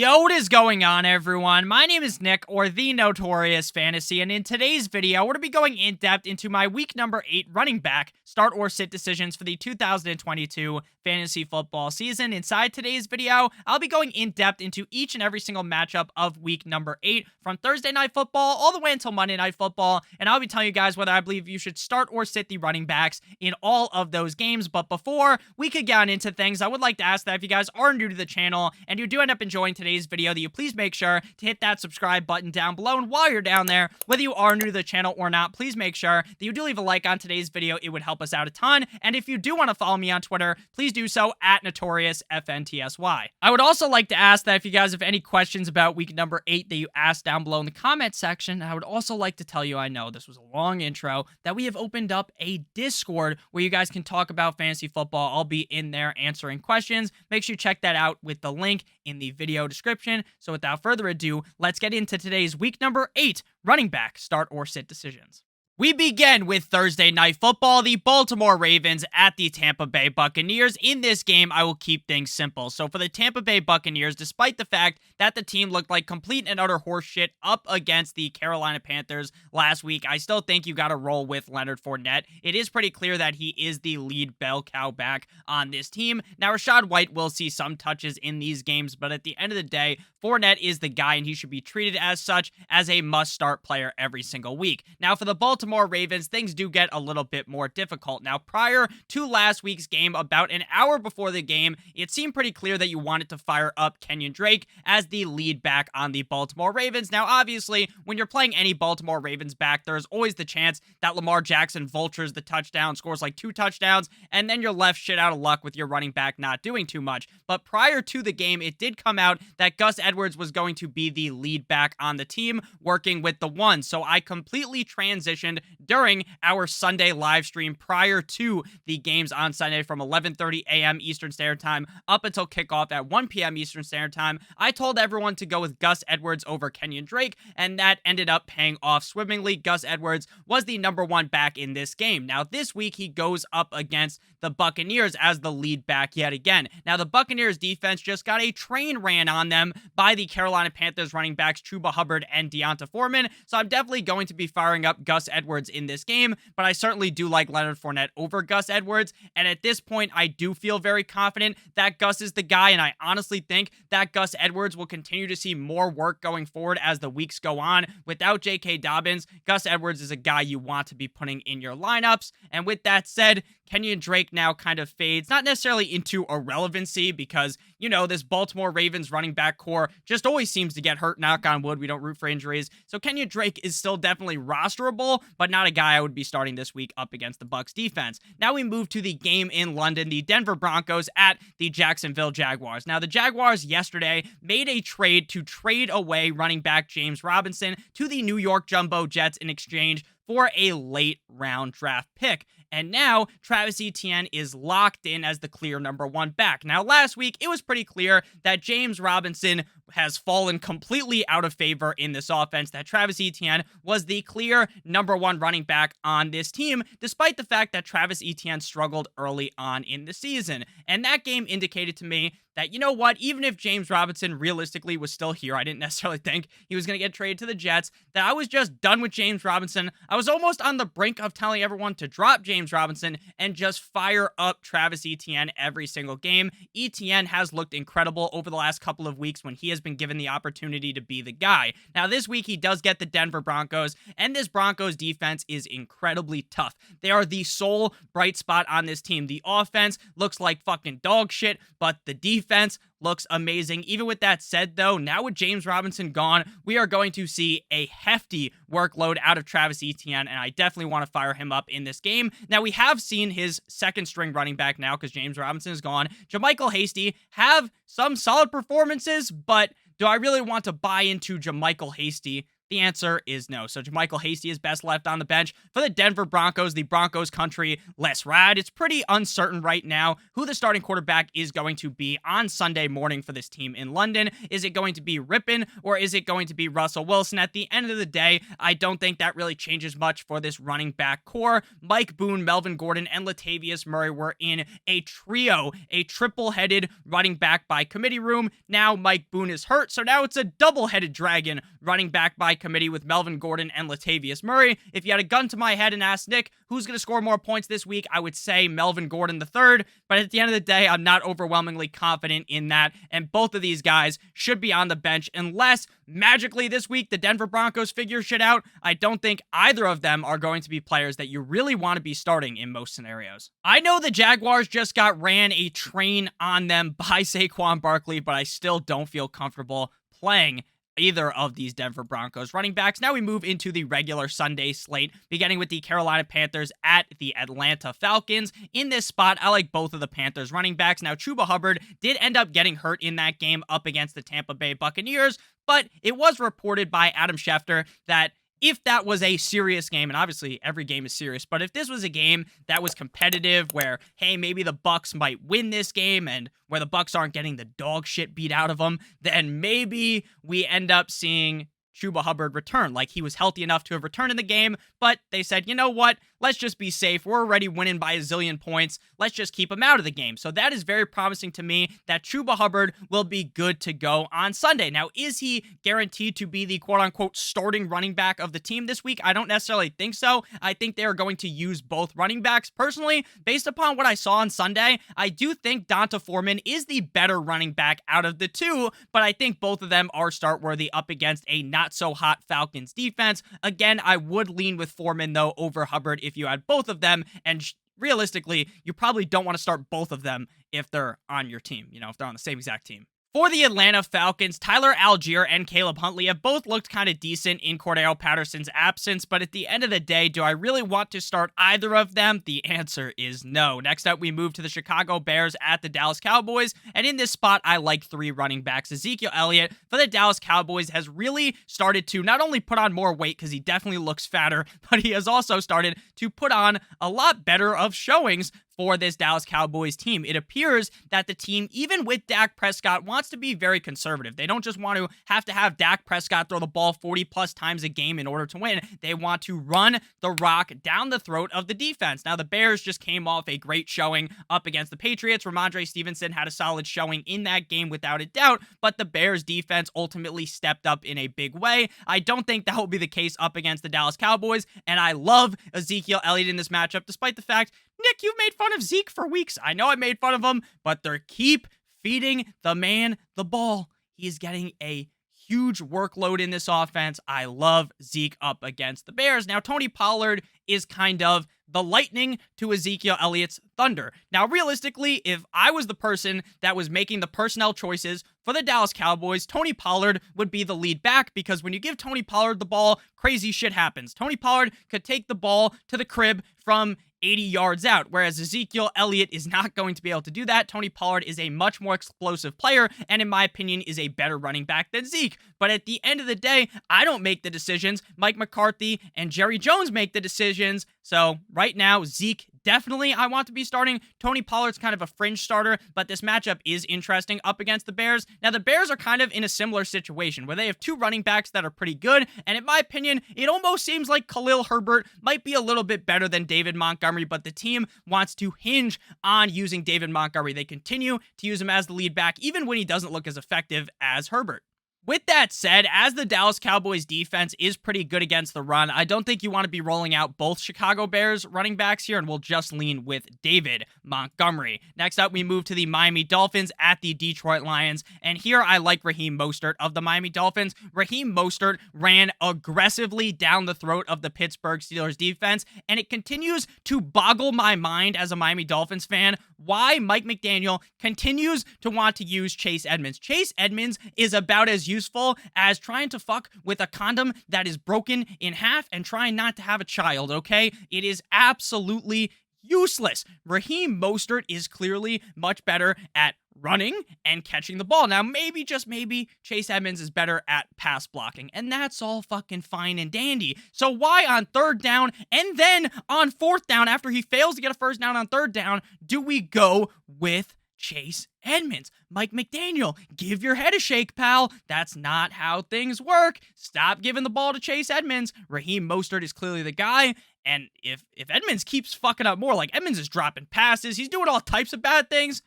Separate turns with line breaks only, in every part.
Yo, what is going on, everyone? My name is Nick, or The Notorious Fantasy, and in today's video, we're going to be going in-depth into my week number 8 running back start or sit decisions for the 2022 fantasy football season. Inside today's video, I'll be going in-depth into each and every single matchup of week number 8, from Thursday Night Football all the way until Monday Night Football, and I'll be telling you guys whether I believe you should start or sit the running backs in all of those games. But before we could get on into things, I would like to ask that if you guys are new to the channel and you do end up enjoying today's video, that you please make sure to hit that subscribe button down below. And while you're down there, whether you are new to the channel or not, please make sure that you do leave a like on today's video. It would help us out a ton. And if you do want to follow me on Twitter, please do so at NotoriousFNTSY. I would also like to ask that if you guys have any questions about week number 8 that you asked down below in the comment section. I would also like to tell you, I know this was a long intro, that we have opened up a Discord where you guys can talk about fantasy football. I'll be in there answering questions. Make sure you check that out with the link in the video description. So without further ado, let's get into today's week number 8 running back start or sit decisions. We begin with Thursday Night Football, the Baltimore Ravens at the Tampa Bay Buccaneers. In this game, I will keep things simple. So for the Tampa Bay Buccaneers, despite the fact that the team looked like complete and utter horseshit up against the Carolina Panthers last week, I still think you got to roll with Leonard Fournette. It is pretty clear that he is the lead bell cow back on this team. Now, Rachaad White will see some touches in these games, but at the end of the day, Fournette is the guy, and he should be treated as such, as a must-start player every single week. Now, for the Baltimore Ravens, things do get a little bit more difficult. Now, prior to last week's game, about an hour before the game, it seemed pretty clear that you wanted to fire up Kenyon Drake as the lead back on the Baltimore Ravens. Now, obviously, when you're playing any Baltimore Ravens back, there's always the chance that Lamar Jackson vultures the touchdown, scores like 2 touchdowns, and then you're left shit out of luck with your running back not doing too much. But prior to the game, it did come out that Gus Edwards was going to be the lead back on the team, working with the ones. So I completely transitioned during our Sunday live stream prior to the games on Sunday from 11:30 a.m. Eastern Standard Time up until kickoff at 1 p.m. Eastern Standard Time. I told everyone to go with Gus Edwards over Kenyon Drake, and that ended up paying off swimmingly. Gus Edwards was the number 1 back in this game. Now, this week, he goes up against the Buccaneers as the lead back yet again. Now, the Buccaneers defense just got a train ran on them by the Carolina Panthers running backs Chuba Hubbard and Deonta Foreman, so I'm definitely going to be firing up Gus Edwards in this game, but I certainly do like Leonard Fournette over Gus Edwards, and at this point, I do feel very confident that Gus is the guy, and I honestly think that Gus Edwards will continue to see more work going forward as the weeks go on. Without J.K. Dobbins, Gus Edwards is a guy you want to be putting in your lineups, and with that said, Kenyon Drake now kind of fades, not necessarily into irrelevancy, because, you know, this Baltimore Ravens running back core just always seems to get hurt, knock on wood, we don't root for injuries, so Kenyon Drake is still definitely rosterable, but not a guy I would be starting this week up against the Bucs defense. Now we move to the game in London, the Denver Broncos at the Jacksonville Jaguars. Now, the Jaguars yesterday made a trade to trade away running back James Robinson to the New York Jumbo Jets in exchange for a late round draft pick. And now Travis Etienne is locked in as the clear number 1 back. Now, last week, it was pretty clear that James Robinson has fallen completely out of favor in this offense, that Travis Etienne was the clear number 1 running back on this team, despite the fact that Travis Etienne struggled early on in the season. And that game indicated to me that, you know what, even if James Robinson realistically was still here, I didn't necessarily think he was going to get traded to the Jets, that I was just done with James Robinson. I was almost on the brink of telling everyone to drop James Robinson and just fire up Travis Etienne every single game. Etienne has looked incredible over the last couple of weeks when he has been given the opportunity to be the guy. Now, this week, he does get the Denver Broncos, and this Broncos defense is incredibly tough. They are the sole bright spot on this team. The offense looks like fucking dog shit, but the defense looks amazing. Even with that said, though, now with James Robinson gone, we are going to see a hefty workload out of Travis Etienne, and I definitely want to fire him up in this game. Now, we have seen his second string running back now because James Robinson is gone. JaMycal Hasty have some solid performances, but do I really want to buy into JaMycal Hasty The answer is no. So JaMychal Hasty is best left on the bench. For the Denver Broncos, the Broncos country less rad. It's pretty uncertain right now who the starting quarterback is going to be on Sunday morning for this team in London. Is it going to be Rippon or is it going to be Russell Wilson? At the end of the day, I don't think that really changes much for this running back core. Mike Boone, Melvin Gordon, and Latavius Murray were in a trio, a triple-headed running back by committee room. Now Mike Boone is hurt, so now it's a double-headed dragon running back by committee with Melvin Gordon and Latavius Murray. If you had a gun to my head and asked Nick who's going to score more points this week, I would say Melvin Gordon III, but at the end of the day, I'm not overwhelmingly confident in that, and both of these guys should be on the bench unless magically this week the Denver Broncos figure shit out. I don't think either of them are going to be players that you really want to be starting in most scenarios. I know the Jaguars just ran a train on them by Saquon Barkley, but I still don't feel comfortable playing either of these Denver Broncos running backs. Now we move into the regular Sunday slate, beginning with the Carolina Panthers at the Atlanta Falcons. In this spot, I like both of the Panthers running backs. Now, Chuba Hubbard did end up getting hurt in that game up against the Tampa Bay Buccaneers, but it was reported by Adam Schefter that if that was a serious game, and obviously every game is serious, but if this was a game that was competitive where, hey, maybe the Bucs might win this game and where the Bucs aren't getting the dog shit beat out of them, then maybe we end up seeing Chuba Hubbard return. Like, he was healthy enough to have returned in the game, but they said, you know what? Let's just be safe. We're already winning by a zillion points. Let's just keep him out of the game. So that is very promising to me that Chuba Hubbard will be good to go on Sunday. Now, is he guaranteed to be the quote-unquote starting running back of the team this week? I don't necessarily think so. I think they are going to use both running backs. Personally, based upon what I saw on Sunday, I do think Donta Foreman is the better running back out of the two, but I think both of them are start-worthy up against a not-so-hot Falcons defense. Again, I would lean with Foreman, though, over Hubbard if you had both of them, and realistically, you probably don't want to start both of them if they're on your team, if they're on the same exact team. For the Atlanta Falcons, Tyler Algier and Caleb Huntley have both looked kind of decent in Cordero Patterson's absence, but at the end of the day, do I really want to start either of them? The answer is no. Next up, we move to the Chicago Bears at the Dallas Cowboys, and in this spot, I like three running backs. Ezekiel Elliott for the Dallas Cowboys has really started to not only put on more weight, because he definitely looks fatter, but he has also started to put on a lot better of showings for this Dallas Cowboys team. It appears that the team, even with Dak Prescott, wants to be very conservative. They don't just want to have Dak Prescott throw the ball 40 plus times a game in order to win. They want to run the rock down the throat of the defense. Now, the Bears just came off a great showing up against the Patriots. Ramondre Stevenson had a solid showing in that game without a doubt, but the Bears defense ultimately stepped up in a big way. I don't think that will be the case up against the Dallas Cowboys, and I love Ezekiel Elliott in this matchup, despite the fact, Nick, you've made fun of Zeke for weeks. I know I made fun of him, but they keep feeding the man the ball. He is getting a huge workload in this offense. I love Zeke up against the Bears. Now, Tony Pollard is kind of the lightning to Ezekiel Elliott's thunder. Now, realistically, if I was the person that was making the personnel choices for the Dallas Cowboys, Tony Pollard would be the lead back, because when you give Tony Pollard the ball, crazy shit happens. Tony Pollard could take the ball to the crib from 80 yards out, whereas Ezekiel Elliott is not going to be able to do that. Tony Pollard is a much more explosive player, and in my opinion, is a better running back than Zeke. But at the end of the day, I don't make the decisions. Mike McCarthy and Jerry Jones make the decisions. So right now, Zeke definitely I want to be starting. Tony Pollard's kind of a fringe starter, but this matchup is interesting up against the Bears. Now, the Bears are kind of in a similar situation where they have two running backs that are pretty good, and in my opinion, it almost seems like Khalil Herbert might be a little bit better than David Montgomery, but the team wants to hinge on using David Montgomery. They continue to use him as the lead back, even when he doesn't look as effective as Herbert. With that said, as the Dallas Cowboys defense is pretty good against the run, I don't think you want to be rolling out both Chicago Bears running backs here, and we'll just lean with David Montgomery. Next up, we move to the Miami Dolphins at the Detroit Lions, and here I like Raheem Mostert of the Miami Dolphins. Raheem Mostert ran aggressively down the throat of the Pittsburgh Steelers defense, and it continues to boggle my mind as a Miami Dolphins fan why Mike McDaniel continues to want to use Chase Edmonds. Chase Edmonds is about as useful as trying to fuck with a condom that is broken in half and trying not to have a child, okay? It is absolutely useless. Raheem Mostert is clearly much better at running and catching the ball. Now, maybe, just maybe, Chase Edmonds is better at pass blocking, and that's all fucking fine and dandy. So why on third down and then on fourth down, after he fails to get a first down on third down, do we go with Chase Edmonds? Mike McDaniel, give your head a shake, pal. That's not how things work. Stop giving the ball to Chase Edmonds. Raheem Mostert is clearly the guy. And if Edmonds keeps fucking up more, like Edmonds is dropping passes, he's doing all types of bad things,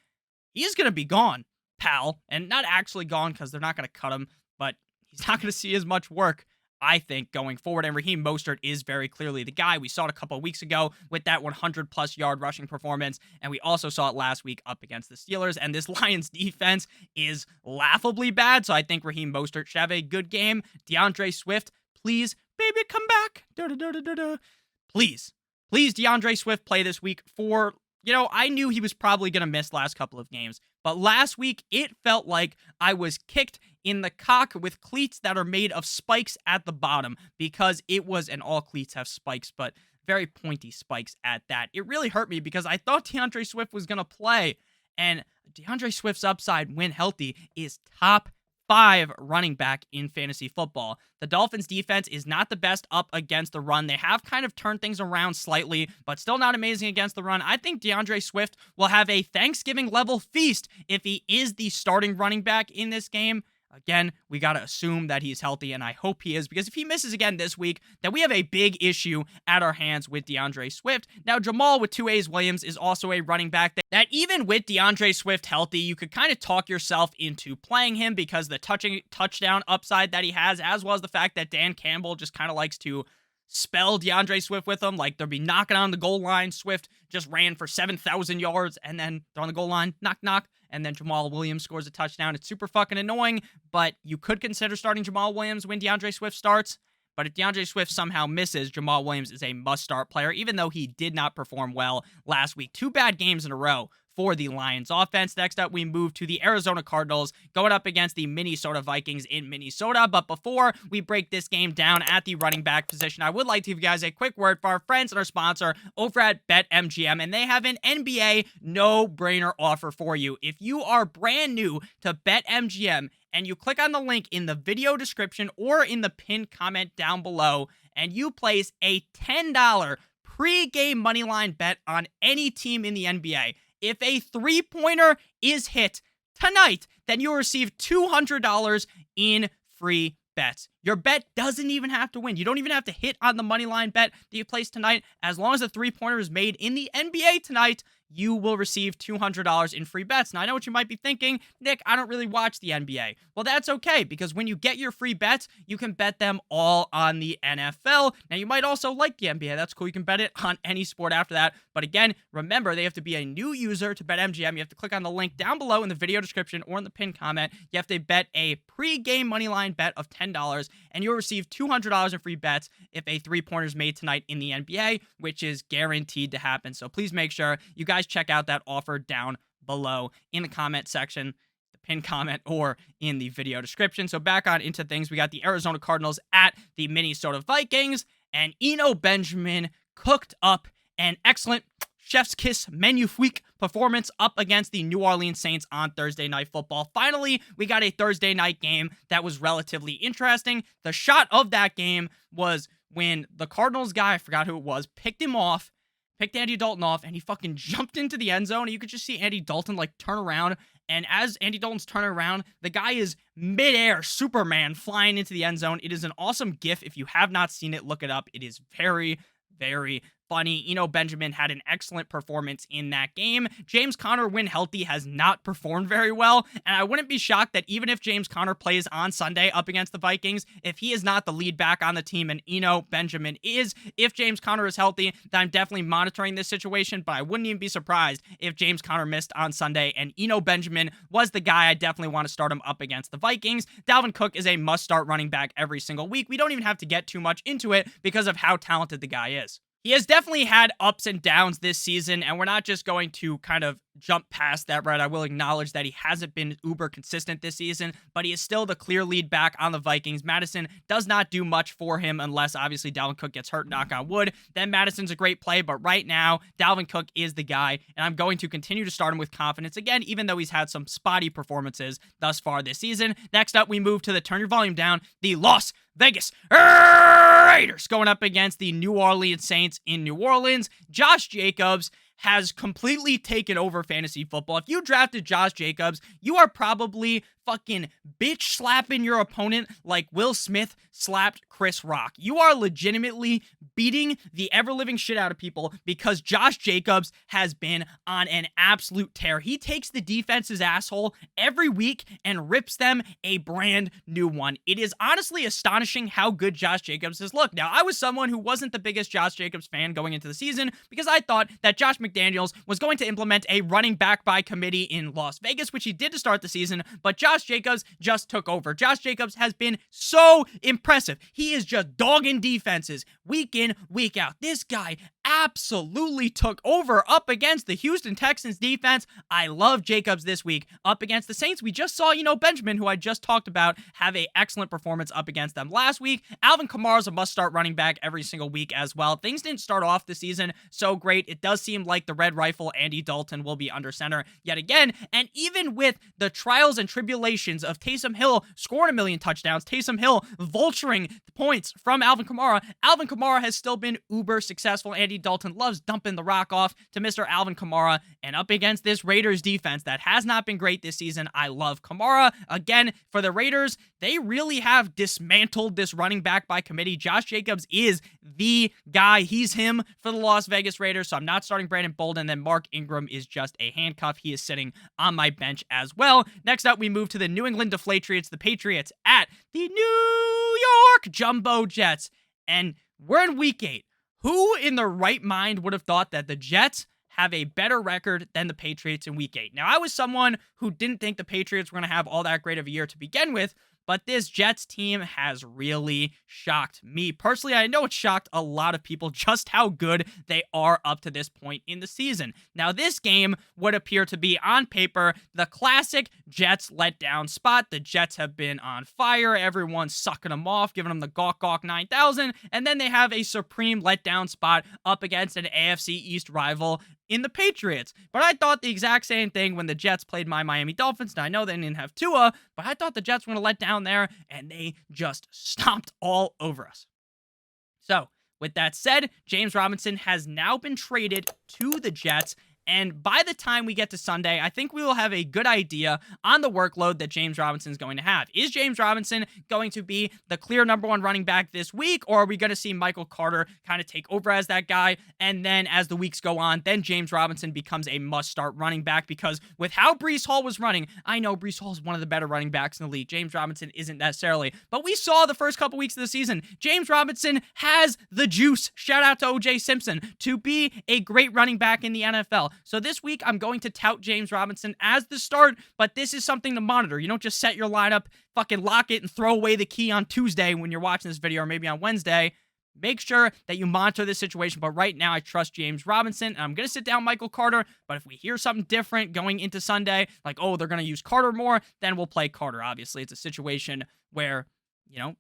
he's going to be gone, pal. And not actually gone because they're not going to cut him, but he's not going to see as much work, I think, going forward. And Raheem Mostert is very clearly the guy. We saw it a couple of weeks ago with that 100-plus yard rushing performance, and we also saw it last week up against the Steelers. And this Lions defense is laughably bad, so I think Raheem Mostert should have a good game. DeAndre Swift, please, baby, come back. Please, DeAndre Swift play this week for, I knew he was probably going to miss last couple of games, but last week it felt like I was kicked in the cock with cleats that are made of spikes at the bottom, because it was, and all cleats have spikes, but very pointy spikes at that. It really hurt me because I thought DeAndre Swift was going to play, and DeAndre Swift's upside when healthy is top 5 running back in fantasy football. The Dolphins defense is not the best up against the run. They have kind of turned things around slightly, but still not amazing against the run. I think DeAndre Swift will have a Thanksgiving level feast if he is the starting running back in this game. Again, we got to assume that he's healthy, and I hope he is, because if he misses again this week, then we have a big issue at our hands with DeAndre Swift. Now, Jamal with 2A's Williams is also a running back that even with DeAndre Swift healthy, you could kind of talk yourself into playing him because the touchdown upside that he has, as well as the fact that Dan Campbell just kind of likes to spell DeAndre Swift with him. Like, they'll be knocking on the goal line. Swift just ran for 7,000 yards, and then they're on the goal line, knock, knock, and then Jamal Williams scores a touchdown. It's super fucking annoying, but you could consider starting Jamal Williams when DeAndre Swift starts. But if DeAndre Swift somehow misses, Jamal Williams is a must-start player, even though he did not perform well last week. 2 bad games in a row for the Lions offense. Next up, we move to the Arizona Cardinals going up against the Minnesota Vikings in Minnesota. But before we break this game down at the running back position, I would like to give you guys a quick word for our friends and our sponsor over at BetMGM, and they have an NBA no-brainer offer for you. If you are brand new to BetMGM and you click on the link in the video description or in the pinned comment down below, and you place a $10 pre-game moneyline bet on any team in the NBA, if a three-pointer is hit tonight, then you'll receive $200 in free bets. Your bet doesn't even have to win. You don't even have to hit on the moneyline bet that you place tonight. As long as the three-pointer is made in the NBA tonight, you will receive $200 in free bets. Now, I know what you might be thinking, Nick, I don't really watch the NBA. Well, that's okay, because when you get your free bets, you can bet them all on the NFL. Now, you might also like the NBA. That's cool. You can bet it on any sport after that. But again, remember, they have to be a new user to BetMGM. You have to click on the link down below in the video description or in the pinned comment. You have to bet a pre-game moneyline bet of $10, and you'll receive $200 in free bets if a three-pointer is made tonight in the NBA, which is guaranteed to happen. So please make sure you guys check out that offer down below in the comment section, the pinned comment, or in the video description. So back on into things, we got the Arizona Cardinals at the Minnesota Vikings, and Eno Benjamin cooked up an excellent chef's kiss magnifique performance up against the New Orleans Saints on Thursday Night Football. Finally, we got a Thursday night game that was relatively interesting. The shot of that game was when the Cardinals guy, I forgot who it was, picked Andy Dalton off, and he fucking jumped into the end zone, and you could just see Andy Dalton, like, turn around, and as Andy Dalton's turning around, the guy is midair Superman flying into the end zone. It is an awesome gif. If you have not seen it, look it up. It is very, very funny. Eno Benjamin had an excellent performance in that game. James Conner, when healthy, has not performed very well, and I wouldn't be shocked that even if James Conner plays on Sunday up against the Vikings, if he is not the lead back on the team and Eno Benjamin is, if James Conner is healthy, then I'm definitely monitoring this situation, but I wouldn't even be surprised if James Conner missed on Sunday and Eno Benjamin was the guy. I definitely want to start him up against the Vikings. Dalvin Cook is a must-start running back every single week. We don't even have to get too much into it because of how talented the guy is. He has definitely had ups and downs this season, and we're not just going to kind of jump past that, right? I will acknowledge that he hasn't been uber consistent this season, but he is still the clear lead back on the Vikings. Madison does not do much for him unless, obviously, Dalvin Cook gets hurt, knock on wood. Then Madison's a great play, but right now, Dalvin Cook is the guy, and I'm going to continue to start him with confidence, again, even though he's had some spotty performances thus far this season. Next up, we move to the turn your volume down, the Las Vegas Raiders going up against the New Orleans Saints in New Orleans. Josh Jacobs has completely taken over fantasy football. If you drafted Josh Jacobs, you are probably fucking bitch slapping your opponent like Will Smith slapped Chris Rock. You are legitimately beating the ever-living shit out of people because Josh Jacobs has been on an absolute tear. He takes the defense's asshole every week and rips them a brand new one. It is honestly astonishing how good Josh Jacobs has looked. Now, I was someone who wasn't the biggest Josh Jacobs fan going into the season because I thought that Josh McDaniels was going to implement a running back by committee in Las Vegas, which he did to start the season, but Josh Jacobs just took over. Josh Jacobs has been so impressive. He is just dogging defenses week in, week out. This guy absolutely took over up against the Houston Texans defense. I love Jacobs this week. Up against the Saints, we just saw, Benjamin, who I just talked about, have an excellent performance up against them last week. Alvin Kamara's a must-start running back every single week as well. Things didn't start off the season so great. It does seem like the Red Rifle, Andy Dalton, will be under center yet again. And even with the trials and tribulations of Taysom Hill scoring a million touchdowns, Taysom Hill vulturing points from Alvin Kamara has still been uber successful. Andy Dalton loves dumping the rock off to Mr. Alvin Kamara, and up against this Raiders defense that has not been great this season, I love Kamara. Again, for the Raiders, they really have dismantled this running back by committee. Josh Jacobs is the guy. He's him for the Las Vegas Raiders, so I'm not starting Brandon Bolden. Then Mark Ingram is just a handcuff. He is sitting on my bench as well. Next up, we move to the New England Deflatriots, the Patriots, at the New York Jumbo Jets. And we're in week 8. Who in their right mind would have thought that the Jets have a better record than the Patriots in week 8? Now, I was someone who didn't think the Patriots were going to have all that great of a year to begin with, but this Jets team has really shocked me. Personally, I know it shocked a lot of people just how good they are up to this point in the season. Now, this game would appear to be, on paper, the classic Jets letdown spot. The Jets have been on fire. Everyone's sucking them off, giving them the Gawk Gawk 9000, and then they have a supreme letdown spot up against an AFC East rival in the Patriots. But I thought the exact same thing when the Jets played my Miami Dolphins. Now, I know they didn't have Tua, but I thought the Jets were going to let down there, and they just stomped all over us. So, with that said, James Robinson has now been traded to the Jets, and by the time we get to Sunday, I think we will have a good idea on the workload that James Robinson is going to have. Is James Robinson going to be the clear number one running back this week, or are we going to see Michael Carter kind of take over as that guy? And then as the weeks go on, then James Robinson becomes a must-start running back, because with how Breece Hall was running, I know Breece Hall is one of the better running backs in the league. James Robinson isn't necessarily, but we saw the first couple weeks of the season, James Robinson has the juice, shout out to O.J. Simpson, to be a great running back in the NFL. So this week, I'm going to tout James Robinson as the start, but this is something to monitor. You don't just set your lineup, fucking lock it, and throw away the key on Tuesday when you're watching this video, or maybe on Wednesday. Make sure that you monitor this situation, but right now, I trust James Robinson, and I'm going to sit down Michael Carter, but if we hear something different going into Sunday, like, oh, they're going to use Carter more, then we'll play Carter. Obviously, it's a situation where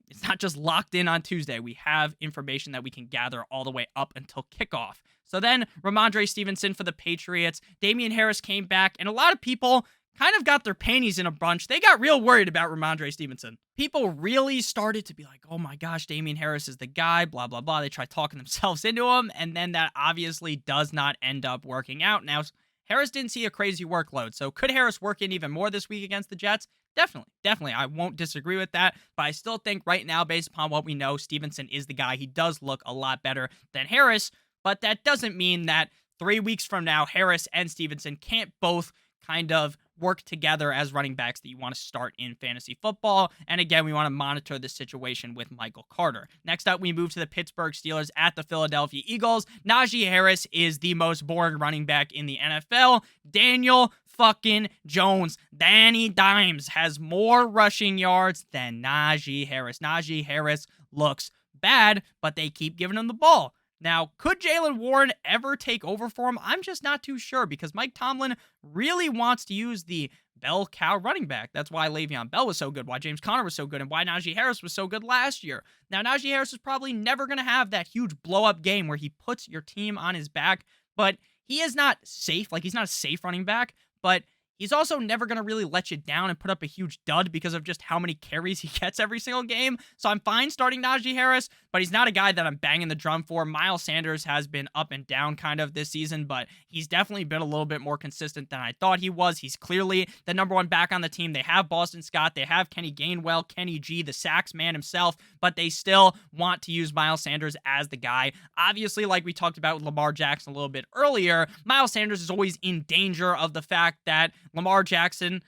it's not just locked in on Tuesday. We have information that we can gather all the way up until kickoff. So then, Ramondre Stevenson for the Patriots. Damian Harris came back, and a lot of people kind of got their panties in a bunch. They got real worried about Ramondre Stevenson. People really started to be like, oh my gosh, Damian Harris is the guy, blah, blah, blah. They tried talking themselves into him, and then that obviously does not end up working out. Now, Harris didn't see a crazy workload, so could Harris work in even more this week against the Jets? Definitely. I won't disagree with that, but I still think right now, based upon what we know, Stevenson is the guy. He does look a lot better than Harris, but that doesn't mean that 3 weeks from now, Harris and Stevenson can't both kind of work together as running backs that you want to start in fantasy football. And again, we want to monitor the situation with Michael Carter. Next up, we move to the Pittsburgh Steelers at the Philadelphia Eagles. Najee Harris is the most boring running back in the NFL. Daniel fucking Jones, Danny Dimes, has more rushing yards than Najee Harris. Najee Harris looks bad, but they keep giving him the ball. Now, could Jaylen Warren ever take over for him? I'm just not too sure because Mike Tomlin really wants to use the bell cow running back. That's why Le'Veon Bell was so good, why James Conner was so good, and why Najee Harris was so good last year. Now, Najee Harris is probably never going to have that huge blow-up game where he puts your team on his back, but he is not safe. Like, he's not a safe running back, but he's also never going to really let you down and put up a huge dud because of just how many carries he gets every single game. So I'm fine starting Najee Harris, but he's not a guy that I'm banging the drum for. Miles Sanders has been up and down kind of this season, but he's definitely been a little bit more consistent than I thought he was. He's clearly the number one back on the team. They have Boston Scott. They have Kenny Gainwell, Kenny G, the sacks man himself, but they still want to use Miles Sanders as the guy. Obviously, like we talked about with Lamar Jackson a little bit earlier, Miles Sanders is always in danger of the fact that Jalen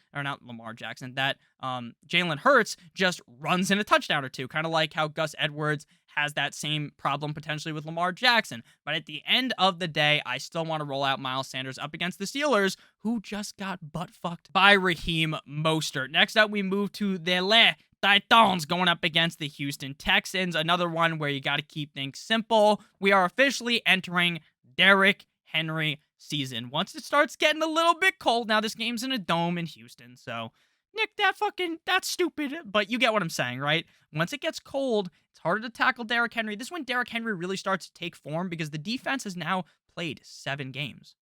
Hurts just runs in a touchdown or two, kind of like how Gus Edwards has that same problem potentially with Lamar Jackson. But at the end of the day, I still want to roll out Miles Sanders up against the Steelers, who just got butt-fucked by Raheem Mostert. Next up, we move to the Le Titans going up against the Houston Texans, another one where you got to keep things simple. We are officially entering Derrick Henry season. Once it starts getting a little bit cold, now this game's in a dome in Houston, so Nick, that's stupid, but you get what I'm saying, right? Once it gets cold, it's harder to tackle Derrick Henry. This is when Derrick Henry really starts to take form because the defense has now played 7 games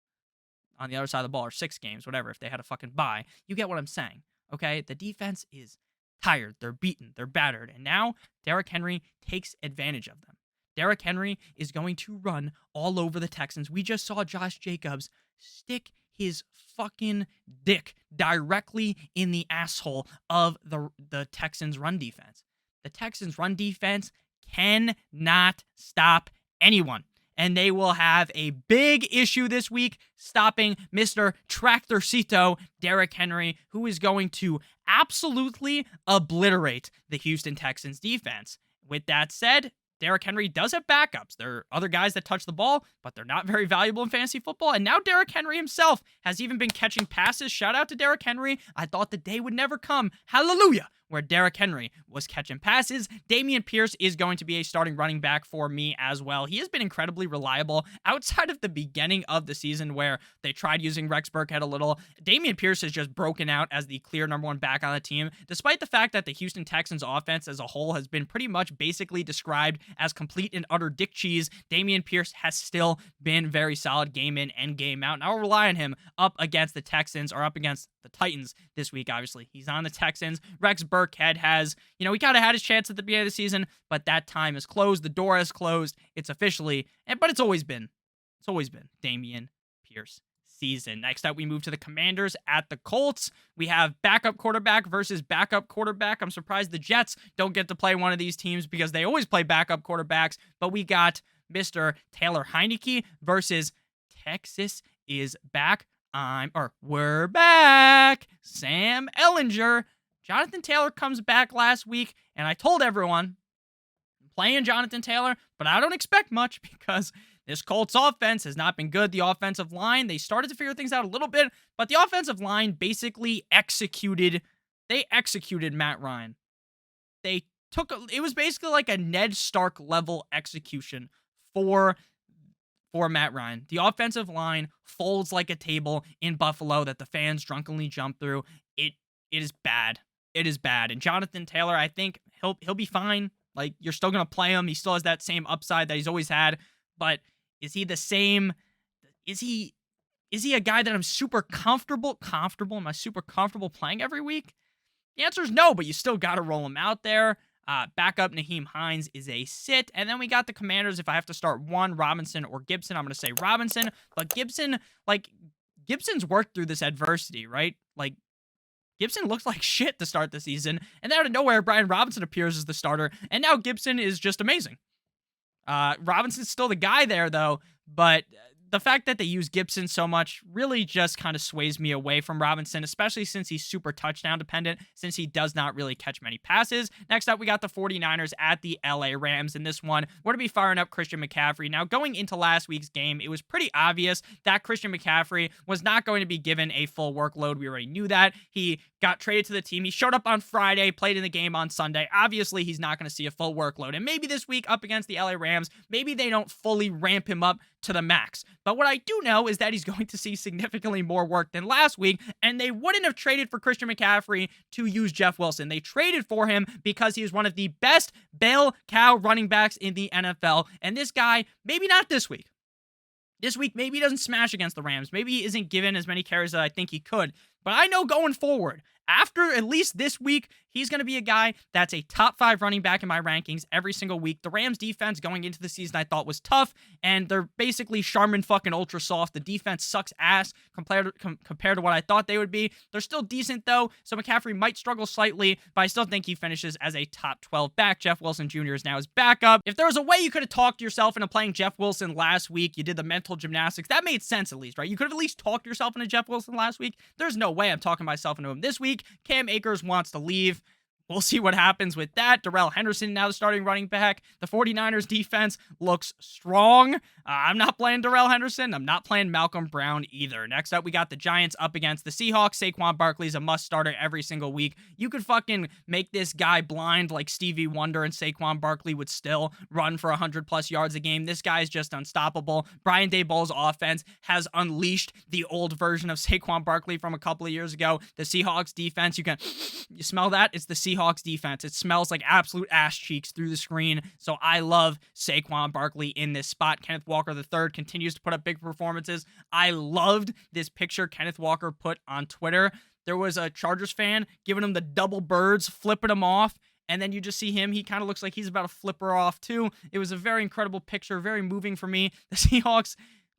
on the other side of the ball, or 6 games, whatever, if they had a fucking bye. You get what I'm saying, okay? The defense is tired, they're beaten, they're battered, and now Derrick Henry takes advantage of them. Derrick Henry is going to run all over the Texans. We just saw Josh Jacobs stick his fucking dick directly in the asshole of the Texans' run defense. The Texans' run defense cannot stop anyone. And they will have a big issue this week stopping Mr. Tractorcito, Derrick Henry, who is going to absolutely obliterate the Houston Texans defense. With that said, Derrick Henry does have backups. There are other guys that touch the ball, but they're not very valuable in fantasy football. And now Derrick Henry himself has even been catching passes. Shout out to Derrick Henry. I thought the day would never come. Hallelujah. Where Derrick Henry was catching passes. Dameon Pierce is going to be a starting running back for me as well. He has been incredibly reliable outside of the beginning of the season where they tried using Rex Burkhead a little. Dameon Pierce has just broken out as the clear number one back on the team, despite the fact that the Houston Texans offense as a whole has been pretty much basically described as complete and utter dick cheese. Dameon Pierce has still been very solid game in and game out, and I'll rely on him up against the Texans, or up against the Titans this week, obviously. He's on the Texans. Rex Burkhead has, he kind of had his chance at the beginning of the season, but that time is closed. The door is closed. It's officially, but it's always been Dameon Pierce season. Next up, we move to the Commanders at the Colts. We have backup quarterback versus backup quarterback. I'm surprised the Jets don't get to play one of these teams because they always play backup quarterbacks, but we got Mr. Taylor Heineke versus Texas is back. We're back. Sam Ehlinger. Jonathan Taylor comes back last week, and I told everyone, I'm playing Jonathan Taylor, but I don't expect much because this Colts offense has not been good. The offensive line, they started to figure things out a little bit, but the offensive line basically executed Matt Ryan. It was basically like a Ned Stark level execution for Matt Ryan. The offensive line folds like a table in Buffalo that the fans drunkenly jump through. It is bad. It is bad. And Jonathan Taylor, I think he'll be fine. Like, you're still going to play him. He still has that same upside that he's always had. But is he the same? Is he a guy that I'm super comfortable? Am I super comfortable playing every week? The answer is no, but you still got to roll him out there. Backup Naheem Hines is a sit. And then we got the Commanders. If I have to start one, Robinson or Gibson, I'm going to say Robinson. But Gibson's worked through this adversity, right? Like, Gibson looked like shit to start the season. And then out of nowhere, Brian Robinson appears as the starter. And now Gibson is just amazing. Robinson's still the guy there, though. But the fact that they use Gibson so much really just kind of sways me away from Robinson, especially since he's super touchdown dependent, since he does not really catch many passes. Next up, we got the 49ers at the LA Rams. In this one, we're going to be firing up Christian McCaffrey. Now, going into last week's game, it was pretty obvious that Christian McCaffrey was not going to be given a full workload. We already knew that. He got traded to the team. He showed up on Friday, played in the game on Sunday. Obviously, he's not going to see a full workload. And maybe this week up against the LA Rams, maybe they don't fully ramp him up to the max. But what I do know is that he's going to see significantly more work than last week, and they wouldn't have traded for Christian McCaffrey to use Jeff Wilson. They traded for him because he is one of the best bell cow running backs in the NFL. And this guy, maybe not this week. This week, maybe he doesn't smash against the Rams. Maybe he isn't given as many carries that I think he could. But I know going forward, after at least this week, he's going to be a guy that's a top 5 running back in my rankings every single week. The Rams defense going into the season I thought was tough, and they're basically Charmin fucking ultra soft. The defense sucks ass compared to what I thought they would be. They're still decent though, so McCaffrey might struggle slightly, but I still think he finishes as a top 12 back. Jeff Wilson Jr. is now his backup. If there was a way you could have talked yourself into playing Jeff Wilson last week, you did the mental gymnastics, that made sense at least, right? You could have at least talked yourself into Jeff Wilson last week. There's no way I'm talking myself into him this week. Cam Akers wants to leave. We'll see what happens with that. Darrell Henderson now the starting running back. The 49ers defense looks strong. I'm not playing Darrell Henderson. I'm not playing Malcolm Brown either. Next up, we got the Giants up against the Seahawks. Saquon Barkley's a must starter every single week. You could fucking make this guy blind like Stevie Wonder, and Saquon Barkley would still run for 100+ yards a game. This guy's just unstoppable. Brian Daboll's offense has unleashed the old version of Saquon Barkley from a couple of years ago. The Seahawks defense, you smell that? It's the Seahawks defense. It smells like absolute ass cheeks through the screen. So I love Saquon Barkley in this spot. Kenneth Walker III continues to put up big performances. I loved this picture Kenneth Walker put on Twitter. There was a Chargers fan giving him the double birds, flipping him off. And then you just see him. He kind of looks like he's about to flip her off too. It was a very incredible picture, very moving for me. The Seahawks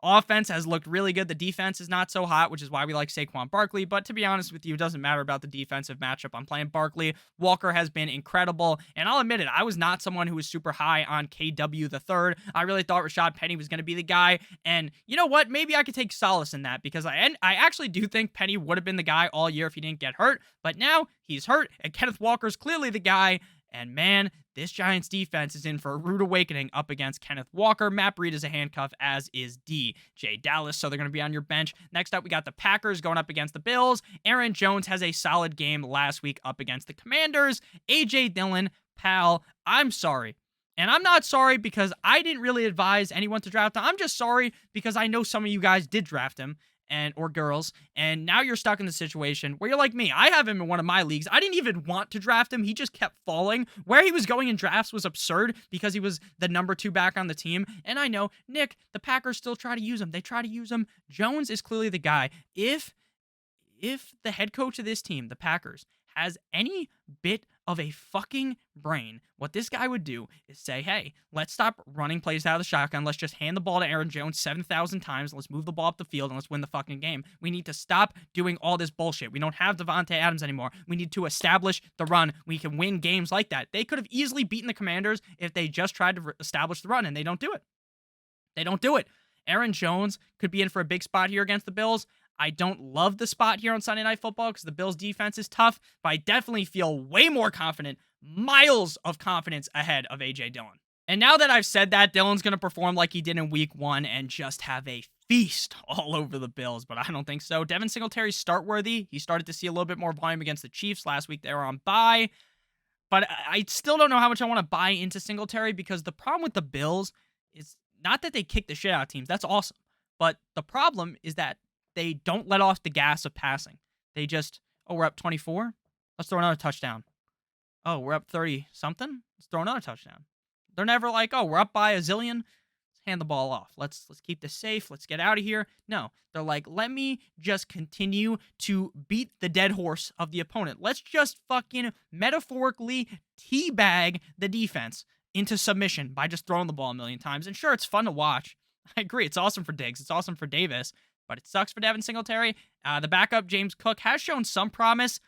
offense has looked really good. The defense is not so hot, which is why we like Saquon Barkley. But to be honest with you, it doesn't matter about the defensive matchup. I'm playing Barkley. Walker has been incredible. And I'll admit it, I was not someone who was super high on KW the third. I really thought Rashad Penny was going to be the guy. And you know what? Maybe I could take solace in that, because I actually do think Penny would have been the guy all year if he didn't get hurt. But now he's hurt, and Kenneth Walker's clearly the guy. And man, this Giants defense is in for a rude awakening up against Kenneth Walker. Matt Breida is a handcuff, as is DJ Dallas, so they're going to be on your bench. Next up, we got the Packers going up against the Bills. Aaron Jones has a solid game last week up against the Commanders. A.J. Dillon, pal, I'm sorry. And I'm not sorry because I didn't really advise anyone to draft him. I'm just sorry because I know some of you guys did draft him. Or girls, and now you're stuck in the situation where you're like me. I have him in one of my leagues. I didn't even want to draft him. He just kept falling. Where he was going in drafts was absurd because he was the number 2 back on the team. And I know, Nick, the Packers still try to use him. They try to use him. Jones is clearly the guy. If the head coach of this team, the Packers, has any bit of a fucking brain, what this guy would do is say, hey, let's stop running plays out of the shotgun. Let's just hand the ball to Aaron Jones 7,000 times. Let's move the ball up the field and let's win the fucking game. We need to stop doing all this bullshit. We don't have Devontae Adams anymore. We need to establish the run. We can win games like that. They could have easily beaten the Commanders if they just tried to establish the run, and they don't do it. They don't do it. Aaron Jones could be in for a big spot here against the Bills. I don't love the spot here on Sunday Night Football because the Bills' defense is tough, but I definitely feel way more confident, miles of confidence ahead of A.J. Dillon. And now that I've said that, Dillon's going to perform like he did in Week 1 and just have a feast all over the Bills, but I don't think so. Devin Singletary's start-worthy. He started to see a little bit more volume against the Chiefs last week. They were on bye, but I still don't know how much I want to buy into Singletary because the problem with the Bills is not that they kick the shit out of teams. That's awesome. But the problem is that they don't let off the gas of passing. They just, oh, we're up 24? Let's throw another touchdown. Oh, we're up 30-something? Let's throw another touchdown. They're never like, oh, we're up by a zillion. Let's hand the ball off. Let's keep this safe. Let's get out of here. No, they're like, let me just continue to beat the dead horse of the opponent. Let's just fucking metaphorically teabag the defense into submission by just throwing the ball a million times. And sure, it's fun to watch. I agree. It's awesome for Diggs. It's awesome for Davis. But it sucks for Devin Singletary. The backup, James Cook, has shown some promise.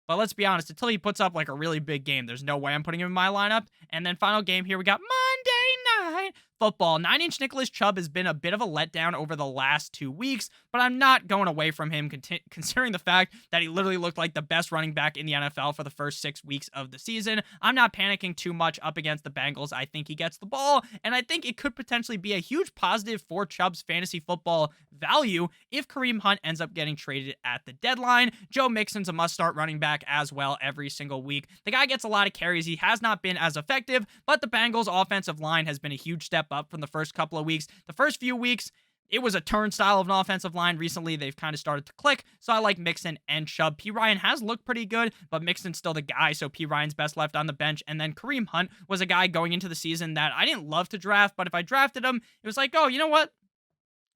But let's be honest, until he puts up like a really big game, there's no way I'm putting him in my lineup. And then final game here, we got Monday night football. 9-inch Nicholas Chubb has been a bit of a letdown over the last 2 weeks, but I'm not going away from him considering the fact that he literally looked like the best running back in the NFL for the first 6 weeks of the season. I'm not panicking too much up against the Bengals. I think he gets the ball, and I think it could potentially be a huge positive for Chubb's fantasy football value if Kareem Hunt ends up getting traded at the deadline. Joe Mixon's a must-start running back as well every single week. The guy gets a lot of carries. He has not been as effective, but the Bengals' offensive line has been a huge step up from the first couple of weeks. The first few weeks, it was a turnstile of an offensive line. Recently, they've kind of started to click, so I like Mixon and Chubb. P. Ryan has looked pretty good, but Mixon's still the guy, so P. Ryan's best left on the bench. And then Kareem Hunt was a guy going into the season that I didn't love to draft, but if I drafted him, it was like, oh, you know what?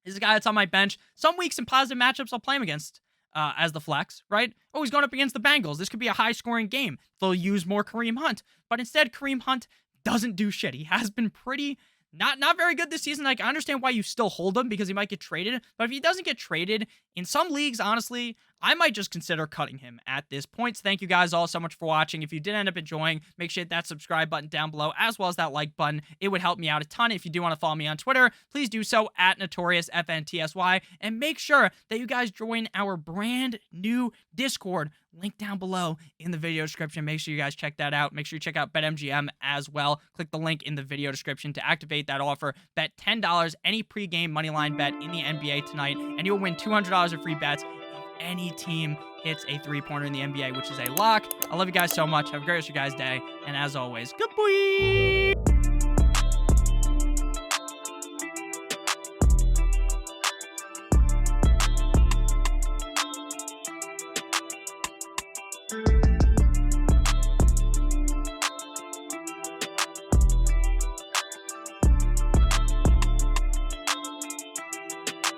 He's a guy that's on my bench. Some weeks in positive matchups, I'll play him against as the flex, right? Oh, he's going up against the Bengals. This could be a high-scoring game. They'll use more Kareem Hunt. But instead, Kareem Hunt doesn't do shit. He has been pretty not very good this season. Like, I understand why you still hold him because he might get traded. But if he doesn't get traded, in some leagues, honestly, I might just consider cutting him at this point. So thank you guys all so much for watching. If you did end up enjoying, make sure to hit that subscribe button down below as well as that like button. It would help me out a ton. If you do want to follow me on Twitter, please do so at NotoriousFNTSY. And make sure that you guys join our brand new Discord. Link down below in the video description. Make sure you guys check that out. Make sure you check out BetMGM as well. Click the link in the video description to activate that offer. Bet $10 any pregame moneyline bet in the NBA tonight, and you'll win $200 of free bets if any team hits a three-pointer in the NBA, which is a lock. I love you guys so much. Have a great rest of your guys' day. And as always, good boy.